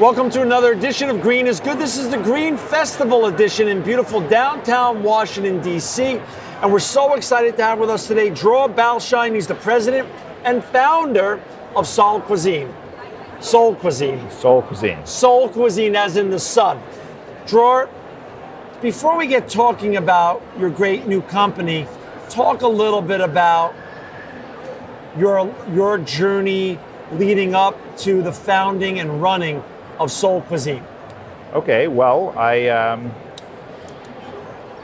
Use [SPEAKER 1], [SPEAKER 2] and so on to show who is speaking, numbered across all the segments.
[SPEAKER 1] Welcome to another edition of Green is Good. This is the Green Festival edition in beautiful downtown Washington, D.C. And we're so excited to have with us today Dror Balshine. He's the president and founder of Sol Cuisine. Sol Cuisine.
[SPEAKER 2] Sol Cuisine.
[SPEAKER 1] Sol Cuisine as in the sun. Dror, before we get talking about your great new company, talk a little bit about your journey leading up to the founding and running of Sol Cuisine.
[SPEAKER 2] Okay, well, I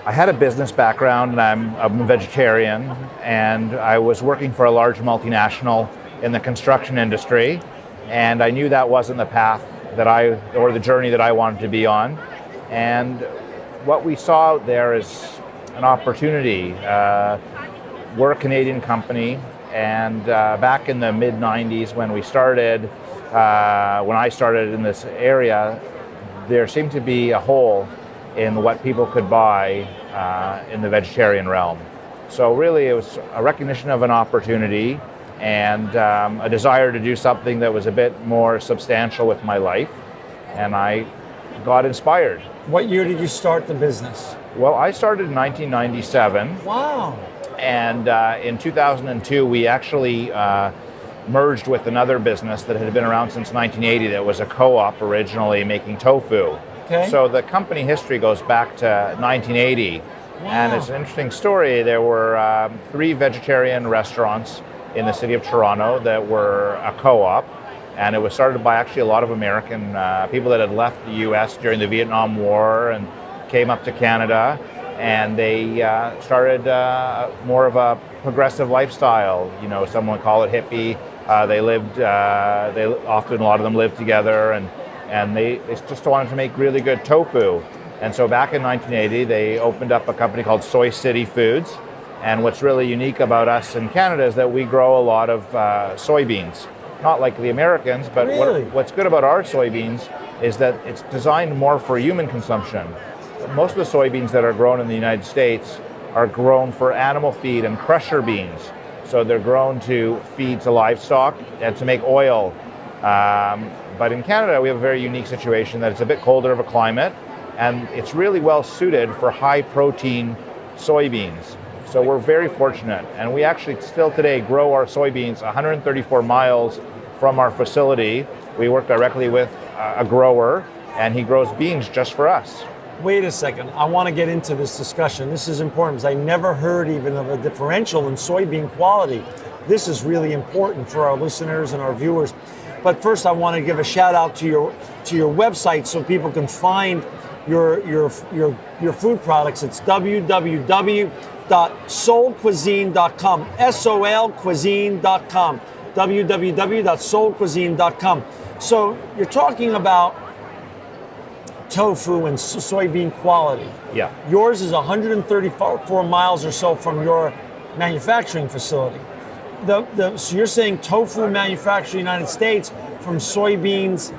[SPEAKER 2] had a business background, and I'm a vegetarian, and I was working for a large multinational in the construction industry, and I knew that wasn't the path or the journey that I wanted to be on. And what we saw out there is an opportunity. We're a Canadian company, and back in the mid-90s when we started, when I started in this area, there seemed to be a hole in what people could buy in the vegetarian realm. So really it was a recognition of an opportunity and a desire to do something that was a bit more substantial with my life, and I got inspired.
[SPEAKER 1] What year did you start the business?
[SPEAKER 2] Well, I started in 1997.
[SPEAKER 1] Wow.
[SPEAKER 2] And in 2002, we actually merged with another business that had been around since 1980 that was a co-op originally making tofu.
[SPEAKER 1] Okay.
[SPEAKER 2] So the company history goes back to 1980.
[SPEAKER 1] Wow.
[SPEAKER 2] And it's an interesting story. There were 3 vegetarian restaurants in the city of Toronto that were a co-op. And it was started by actually a lot of American people that had left the US during the Vietnam War and came up to Canada. And they started more of a progressive lifestyle. You know, some would call it hippie. They often, a lot of them lived together, and they just wanted to make really good tofu. And so back in 1980, they opened up a company called Soy City Foods. And what's really unique about us in Canada is that we grow a lot of soybeans. Not like the Americans, but
[SPEAKER 1] really?
[SPEAKER 2] What's good about our soybeans is that it's designed more for human consumption. Most of the soybeans that are grown in the United States are grown for animal feed and crusher beans. So they're grown to feed to livestock and to make oil. But in Canada, we have a very unique situation that it's a bit colder of a climate, and it's really well suited for high protein soybeans. So we're very fortunate, and we actually still today grow our soybeans 134 miles from our facility. We work directly with a grower, and he grows beans just for us.
[SPEAKER 1] Wait a second, I want to get into this discussion. This is important because I never heard even of a differential in soybean quality. This is really important for our listeners and our viewers. But first I want to give a shout out to your website so people can find your food products. It's www.solcuisine.com, solcuisine.com, www.solcuisine.com. So you're talking about tofu and soybean quality.
[SPEAKER 2] Yeah.
[SPEAKER 1] Yours is 134 miles or so from your manufacturing facility. So you're saying tofu manufactured in the United States from soybeans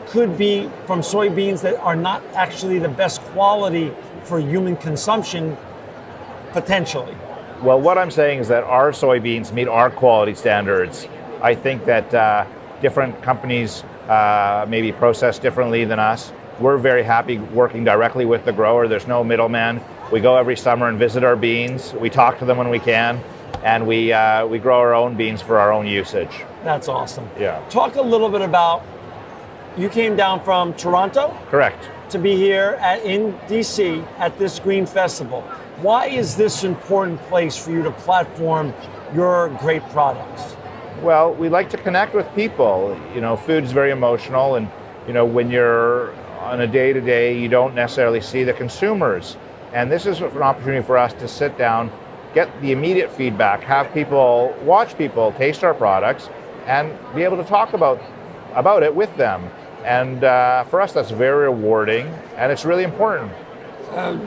[SPEAKER 1] could be from soybeans that are not actually the best quality for human consumption, potentially.
[SPEAKER 2] Well, what I'm saying is that our soybeans meet our quality standards. I think that different companies maybe process differently than us. We're very happy working directly with the grower. There's no middleman. We go every summer and visit our beans. We talk to them when we can, and we grow our own beans for our own usage.
[SPEAKER 1] That's awesome.
[SPEAKER 2] Yeah.
[SPEAKER 1] Talk a little bit about, you came down from Toronto?
[SPEAKER 2] Correct.
[SPEAKER 1] To be here in DC at this Green Festival. Why is this an important place for you to platform your great products?
[SPEAKER 2] Well, we like to connect with people. You know, food's very emotional, and you know, when you're on a day-to-day, you don't necessarily see the consumers. And this is an opportunity for us to sit down, get the immediate feedback, have people, watch people taste our products, and be able to talk about it with them. And for us, that's very rewarding, and it's really important.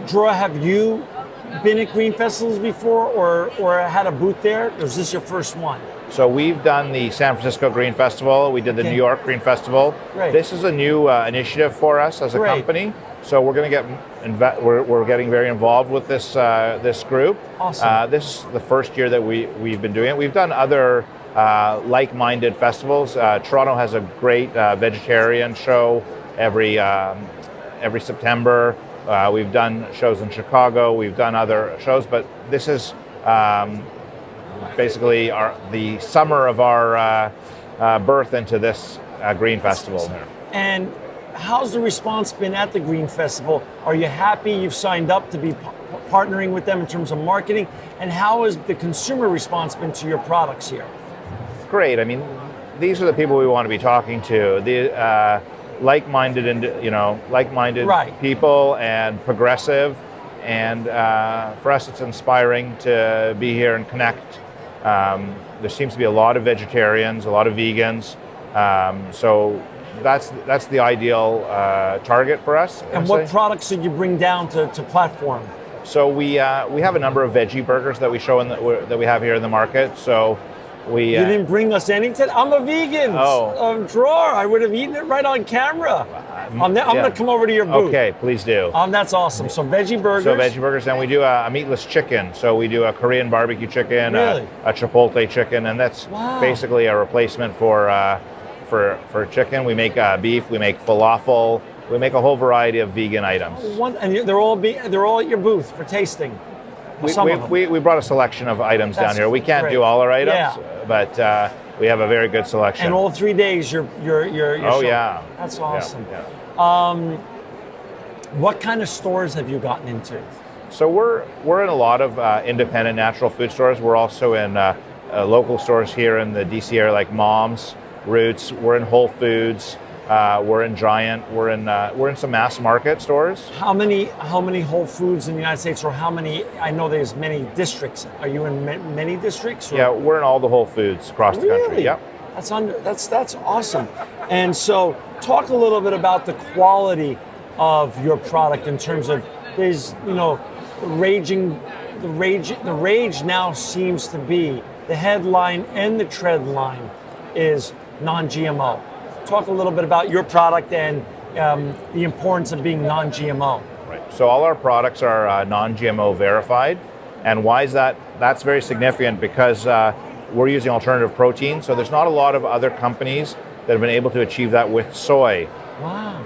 [SPEAKER 1] Dror, have you been at Green Festivals before or had a booth there? Or is this your first one?
[SPEAKER 2] So we've done the San Francisco Green Festival. We did the New York Green Festival.
[SPEAKER 1] Great.
[SPEAKER 2] This is a new initiative for us as a company. So we're going to we're getting very involved with this this group.
[SPEAKER 1] Awesome.
[SPEAKER 2] This is the first year that we've been doing it. We've done other like-minded festivals. Toronto has a great vegetarian show every September. We've done shows in Chicago. We've done other shows, but this is basically the summer of our birth into this Green Festival.
[SPEAKER 1] And how's the response been at the Green Festival? Are you happy you've signed up to be partnering with them in terms of marketing? And how has the consumer response been to your products here?
[SPEAKER 2] Great. I mean, these are the people we want to be talking to. The like-minded
[SPEAKER 1] Right.
[SPEAKER 2] people and progressive. And for us, it's inspiring to be here and connect. There seems to be a lot of vegetarians, a lot of vegans. So that's the ideal target for us.
[SPEAKER 1] And what products did you bring down to platform?
[SPEAKER 2] So we have a number of veggie burgers that we show that we have here in the market. So you
[SPEAKER 1] didn't bring us anything? I'm a vegan. Dror. I would have eaten it right on camera. I'm going to come over to your booth.
[SPEAKER 2] Okay, please do.
[SPEAKER 1] That's awesome. So veggie burgers.
[SPEAKER 2] And we do a meatless chicken. So we do a Korean barbecue chicken,
[SPEAKER 1] really?
[SPEAKER 2] a chipotle chicken, and that's basically a replacement for chicken. We make beef. We make falafel. We make a whole variety of vegan items.
[SPEAKER 1] And they're all at your booth for tasting.
[SPEAKER 2] We brought a selection of items down here. We can't do all our items, but we have a very good selection.
[SPEAKER 1] And all 3 days you're showing.
[SPEAKER 2] Yeah.
[SPEAKER 1] That's awesome.
[SPEAKER 2] Yeah.
[SPEAKER 1] What kind of stores have you gotten into?
[SPEAKER 2] So we're in a lot of independent natural food stores. We're also in local stores here in the DC area, like Mom's, Roots. We're in Whole Foods. We're in Giant. We're in some mass market stores.
[SPEAKER 1] How many Whole Foods in the United States, or how many? I know there's many districts. Are you in many districts? Or?
[SPEAKER 2] Yeah, we're in all the Whole Foods across the country. Yep.
[SPEAKER 1] That's awesome. And so, talk a little bit about the quality of your product in terms of the rage now seems to be the headline and the trend line is non-GMO. Talk a little bit about your product and the importance of being non-GMO.
[SPEAKER 2] Right. So all our products are non-GMO verified. And why is that? That's very significant because we're using alternative protein. So there's not a lot of other companies that have been able to achieve that with soy.
[SPEAKER 1] Wow.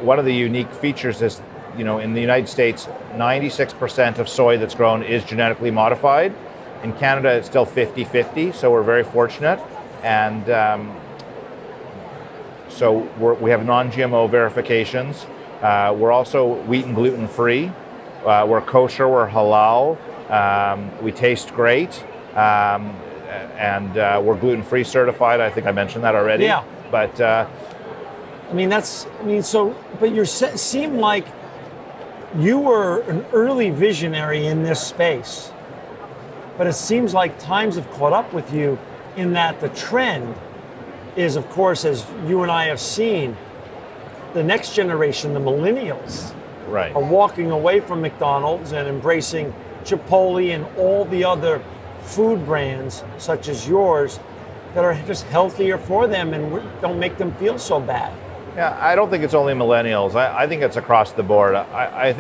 [SPEAKER 2] One of the unique features is, in the United States, 96% of soy that's grown is genetically modified. In Canada, it's still 50-50, so we're very fortunate. And so we have non-GMO verifications. We're also wheat and gluten-free. We're kosher, we're halal. We taste great. And we're gluten-free certified. I think I mentioned that already.
[SPEAKER 1] Yeah.
[SPEAKER 2] But
[SPEAKER 1] but you seem like you were an early visionary in this space. But it seems like times have caught up with you in that the trend is, of course, as you and I have seen, the next generation, the millennials,
[SPEAKER 2] right,
[SPEAKER 1] are walking away from McDonald's and embracing Chipotle and all the other food brands, such as yours, that are just healthier for them and don't make them feel so bad.
[SPEAKER 2] Yeah, I don't think it's only millennials. I think it's across the board. I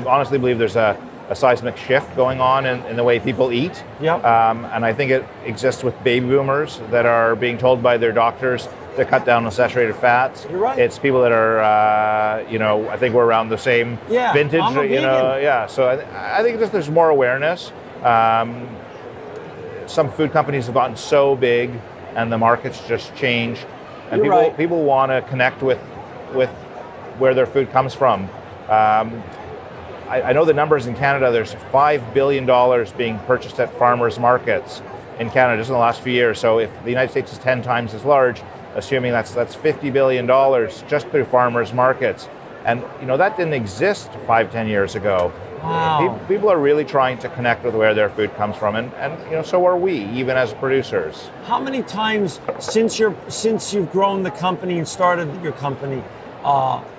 [SPEAKER 2] honestly believe there's a seismic shift going on in the way people eat.
[SPEAKER 1] Yep.
[SPEAKER 2] And I think it exists with baby boomers that are being told by their doctors to cut down on saturated fats.
[SPEAKER 1] You're right.
[SPEAKER 2] It's people that are, I think we're around the same vintage.
[SPEAKER 1] I'm a vegan.
[SPEAKER 2] So I think just there's more awareness. Some food companies have gotten so big, and the markets just change, and people want to connect with where their food comes from. I know the numbers in Canada. There's $5 billion being purchased at farmers markets in Canada just in the last few years. So if the United States is 10 times as large, assuming that's $50 billion just through farmers markets, and that didn't exist 5-10 years ago.
[SPEAKER 1] Wow.
[SPEAKER 2] People are really trying to connect with where their food comes from, and so are we, even as producers.
[SPEAKER 1] How many times since you've grown the company and started your company,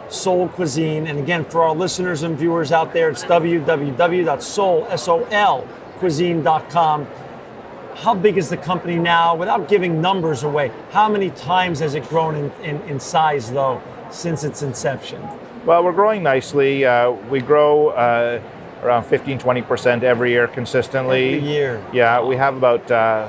[SPEAKER 1] Sol Cuisine, and again, for our listeners and viewers out there, it's www.solcuisine.com. How big is the company now? Without giving numbers away, how many times has it grown in size, though, since its inception?
[SPEAKER 2] Well, we're growing nicely. We grow around 15-20% every year consistently.
[SPEAKER 1] Every year.
[SPEAKER 2] Yeah, we have about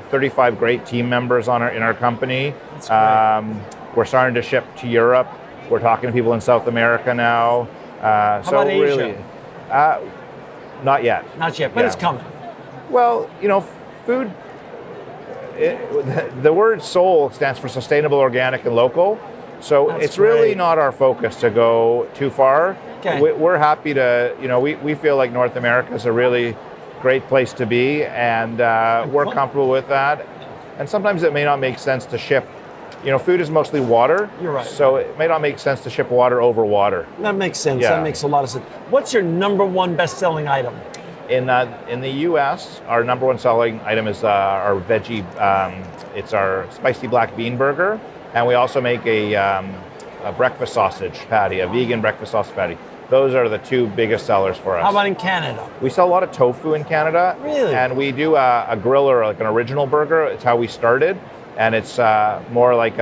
[SPEAKER 2] 35 great team members in our company.
[SPEAKER 1] That's great.
[SPEAKER 2] We're starting to ship to Europe. We're talking to people in South America now.
[SPEAKER 1] How about Asia?
[SPEAKER 2] Really, not yet.
[SPEAKER 1] Not yet, but it's coming.
[SPEAKER 2] Well, food. The word SOL stands for sustainable, organic, and local. So it's really
[SPEAKER 1] great.
[SPEAKER 2] not our focus to go too far.
[SPEAKER 1] Okay.
[SPEAKER 2] We're happy to, we feel like North America is a really great place to be, and we're comfortable with that. And sometimes it may not make sense to ship. Food is mostly water.
[SPEAKER 1] You're right.
[SPEAKER 2] So it may not make sense to ship water over water.
[SPEAKER 1] That makes sense.
[SPEAKER 2] Yeah.
[SPEAKER 1] That makes a lot of sense. What's your number one best-selling item?
[SPEAKER 2] In the U.S., our number one selling item is our veggie. It's our spicy black bean burger, and we also make a breakfast sausage patty, a vegan breakfast sausage patty. Those are the two biggest sellers for us.
[SPEAKER 1] How about in Canada?
[SPEAKER 2] We sell a lot of tofu in Canada.
[SPEAKER 1] Really?
[SPEAKER 2] And we do a griller, like an original burger. It's how we started, and it's more like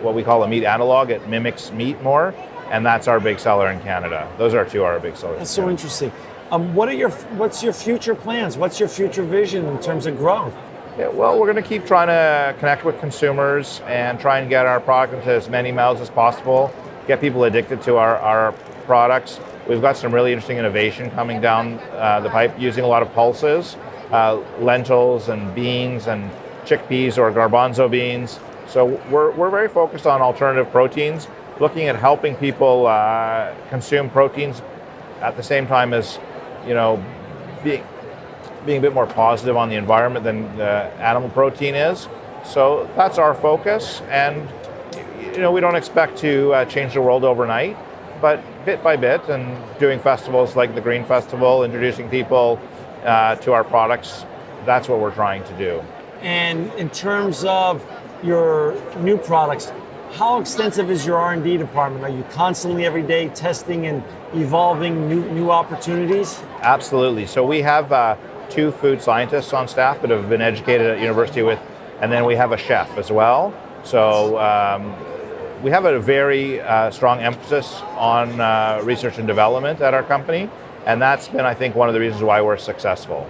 [SPEAKER 2] what we call a meat analog. It mimics meat more, and that's our big seller in Canada. Those are two of our big sellers.
[SPEAKER 1] That's so interesting. What's your future plans? What's your future vision in terms of growth?
[SPEAKER 2] Yeah, well, we're going to keep trying to connect with consumers and try and get our product into as many mouths as possible, get people addicted to our products. We've got some really interesting innovation coming down the pipe using a lot of pulses, lentils and beans and chickpeas or garbanzo beans. So we're very focused on alternative proteins, looking at helping people consume proteins at the same time as being a bit more positive on the environment than the animal protein is. So that's our focus, and we don't expect to change the world overnight, but bit by bit, and doing festivals like the Green Festival, introducing people to our products, that's what we're trying to do.
[SPEAKER 1] And in terms of your new products, how extensive is your R&D department? Are you constantly every day testing and evolving new opportunities?
[SPEAKER 2] Absolutely. So we have 2 food scientists on staff that have been educated at university with, and then we have a chef as well. So we have a very strong emphasis on research and development at our company, and that's been, I think, one of the reasons why we're successful.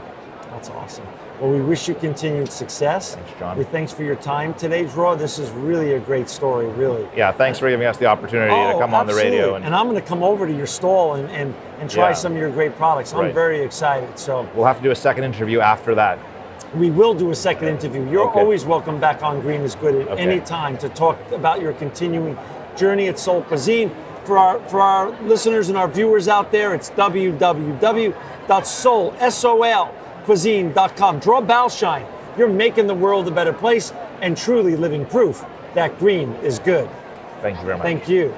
[SPEAKER 1] That's awesome. Well, we wish you continued success.
[SPEAKER 2] Thanks, John.
[SPEAKER 1] Thanks for your time today, Dror. This is really a great story, really.
[SPEAKER 2] Yeah, thanks for giving us the opportunity to come on the radio.
[SPEAKER 1] And I'm going to come over to your stall and try some of your great products. I'm very excited. So
[SPEAKER 2] we'll have to do a second interview after that.
[SPEAKER 1] We will do a second interview. You're always welcome back on Green is Good at any time to talk about your continuing journey at Sol Cuisine. For our listeners and our viewers out there, it's www.solcuisine.com. Draw Balshine. You're making the world a better place and truly living proof that green is good.
[SPEAKER 2] Thank you very much.
[SPEAKER 1] Thank you.